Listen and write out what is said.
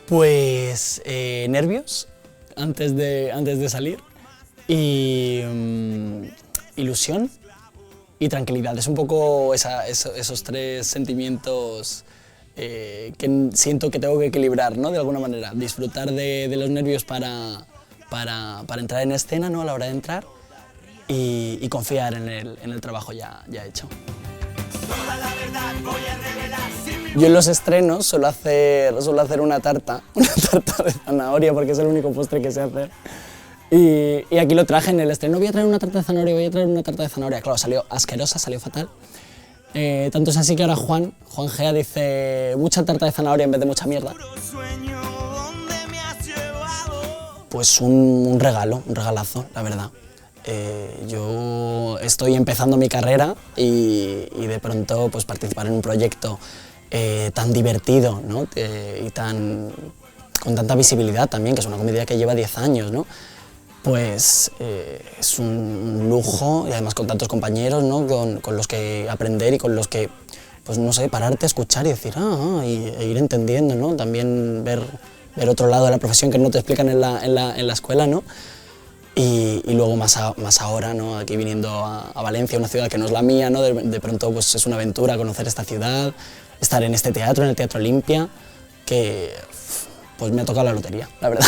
Pues nervios antes de salir y ilusión y tranquilidad. Es un poco esos tres sentimientos que siento que tengo que equilibrar, ¿no? De alguna manera. Disfrutar de los nervios para entrar en escena, ¿no? A la hora de entrar y confiar en el trabajo ya hecho. Yo en los estrenos suelo hacer una tarta de zanahoria porque es el único postre que sé hacer. Y aquí lo traje en el estreno, voy a traer una tarta de zanahoria, Claro, salió asquerosa, salió fatal. Tanto es así que ahora Juan Gea dice mucha tarta de zanahoria en vez de mucha mierda. Pues un regalazo, la verdad. Yo estoy empezando mi carrera y de pronto pues, participar en un proyecto tan divertido, ¿no? Y con tanta visibilidad también, que es una comedia que lleva 10 años, ¿no? Pues es un lujo y además con tantos compañeros, ¿no? con los que aprender y con los que, pues no sé, pararte a escuchar y decir, e ir entendiendo, ¿no? También ver otro lado de la profesión que no te explican en la escuela, ¿no? Y luego más ahora, ¿no? Aquí viniendo a Valencia, una ciudad que no es la mía, ¿no? De pronto pues es una aventura conocer esta ciudad, estar en este teatro, en el Teatro Olimpia, que pues me ha tocado la lotería, la verdad.